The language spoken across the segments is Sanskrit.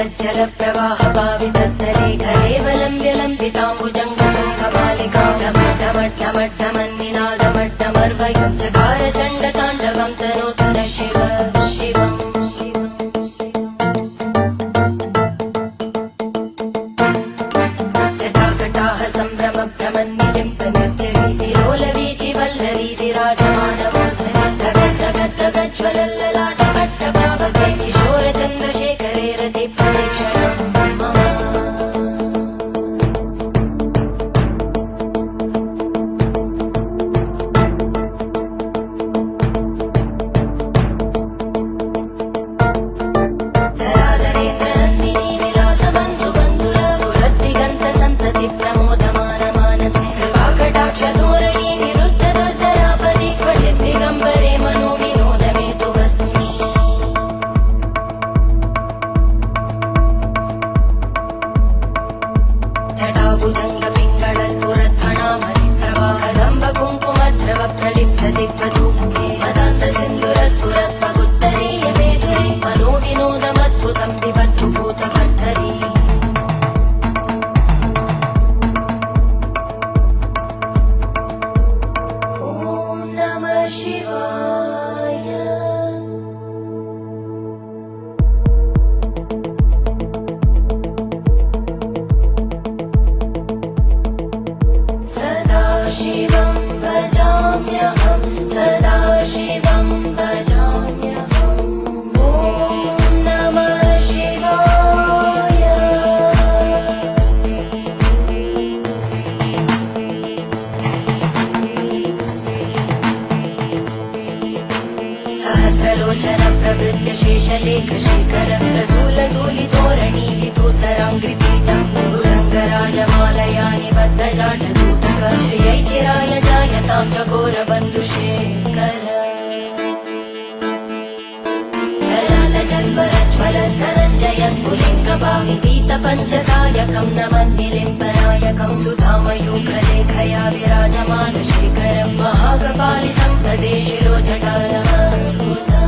जगज्जल प्रवाह पावितस्थले घरेवलम्ब्य लम्बिताम्बुजङ्गतुङ्गमालिकां ढमड्ढमड्ढमड्ढमन्निनादमड्ढमर्वयुञ्चकार चण्डताण्डवं तनोतु नः शिव शिवम् जटाकटाः सम्भ्रम भ्रमन्निलिम्पनिर्जरी विलोलवीचि वल्लरी विराजमानमूर्धनि धगद्धगद्धगज्ज्वलल्ललाटपट्टभावके किशोरचन्द्रशेखरे रति प्रदक्षिणम् मम धराधरेन्द्रनन्दिनी विलासबन्धुबन्धुर स्फुरद्दिगन्तसन्तति प्रमोदमान मानसे कृपाकटाक्षधोरणी निरुद्ध दुर्धरापदि क्वचित् दिगम्बरे मनो विनोदमेतु वस्तुनि जटाभुजङ्ग पिङ्गळ स्फुरद्फणामणि प्रवाह दम्भ कुङ्कुमद्रव प्रलिप्त दिग्वधूमुखे मदान्त सिन्दुर स्फुरत् पगुत्तरीय मेदुरे मनो विनोदमद्भुतं विवर्तु भूतभर्तरी ॐ नमः शिवाय सदा शिवं भजाम्यहं सदा शिवं भजाम्यहम् ॐ नमः शिवाय सहस्रलोचन प्रभृत्य शेषलेख शेखर प्रसूलधूलितोरणी विदूसराङ्घ्रिपीठम् भुजङ्गराजमालया निबद्धजाटचूटक श्रियै चिराय जायतां चकोरबन्धुशेखर ललाटजल्वरज्वलद्धनञ्जय स्फुलिङ्गभाविगीतपञ्चसायकं नमन्निलिम्पनायकं सुधामयूखलेखया विराजमानशेखरं महाकपालि सम्पदे शिरोजटानमस्कुता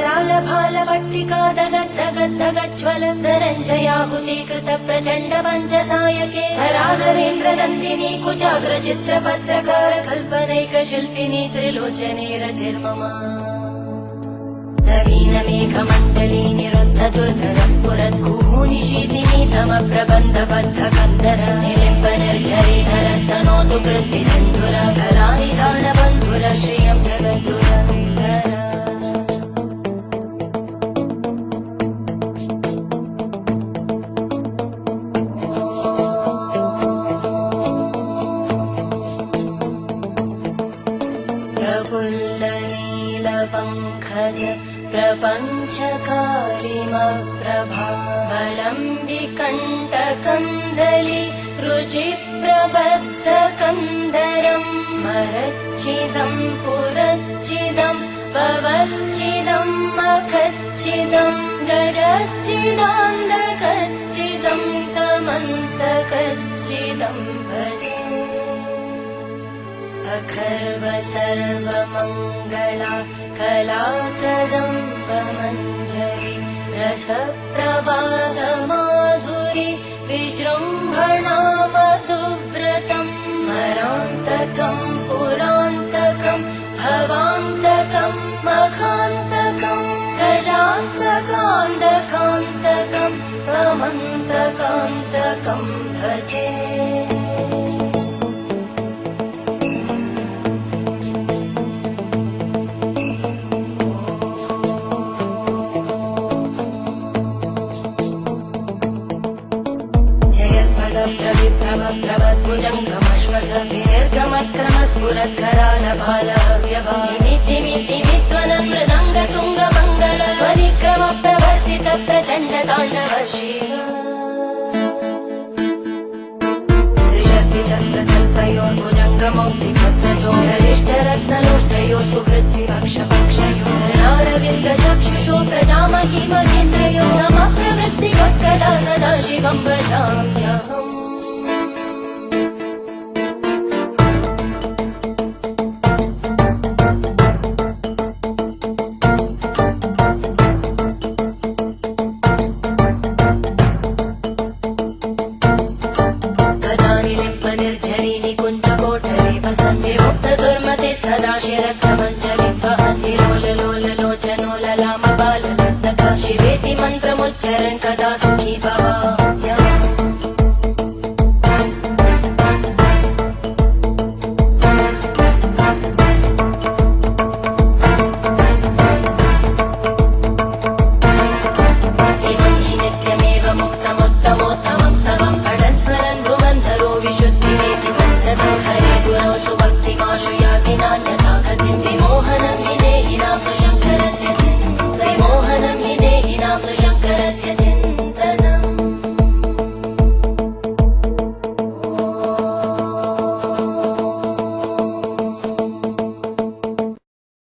करालभालभट्टिका दगद्धगद्धगज्ज्वलद्धनञ्जयाहुतीकृत प्रचण्ड पञ्चसायके धराधरेन्द्रनन्दिनी कुचाग्रचित्रपत्रकार कल्पनैकशिल्पिनी त्रिलोचने रतिर्मम नवीनमेघमण्डली निरुद्ध दुर्धर स्फुरद्गुहूनिशीतिनी तमप्रबन्धबद्धकन्दर निलिम्ब निर्झरीधरस्तनोतु कृत्ति सिन्धुर कलानिधानबन्धुर श्रियं जगद्गुरन्दर प्रफुल्लनीलपङ्कज प्रपञ्चकारिमप्रभावलम्बिकण्टकं दलि रुचिप्रबद्धकन्धरं स्मरच्चिदं पुरच्चिदं भवच्चिदं मखच्चिदं गजच्चिदान्धकच्चिदं तमन्तकच्चिदं भजे अखर्व सर्वमङ्गला कलाकदम्बमञ्जरी रसप्रवाहमाधुरी विजृम्भणा मधुव्रतं स्मरान्तकं पुरान्तकं भवान्तकं मखान्तकं गजान्तकान्तकान्तकं तमन्तकान्तकं भजे प्रभद्भुजङ्गमश्वस विनिर्गमत्क्रमस्फुरत्करालभालव्यवानिमित्तिमित्तिमित्त्वनं मृदङ्गतुङ्गमङ्गल परिक्रम प्रवर्तित प्रचण्डताण्डव शिव त्रिशक्तिचक्रकल्पयोर्भुजङ्गमौक्तिकस्रजोगरिष्ठरत्नलोष्टयोः सुहृद्विपक्षपक्षयोः धरणारविन्दचक्षुषो प्रजामहि महेन्द्रयोः समप्रवृत्तिवक्कदा सदा शिवं भजाम्यहम् शिरस्तमञ्जलिं वहन्ति लोललोललोचनो ललामबालनर्तका शिवेति मन्त्रमुच्चरन् कदा सुखी भवाम्यहम् शुद्धिमेति सन्ततं हरे गुरौ सुभक्तिमाशु याति नान्यथा गतिं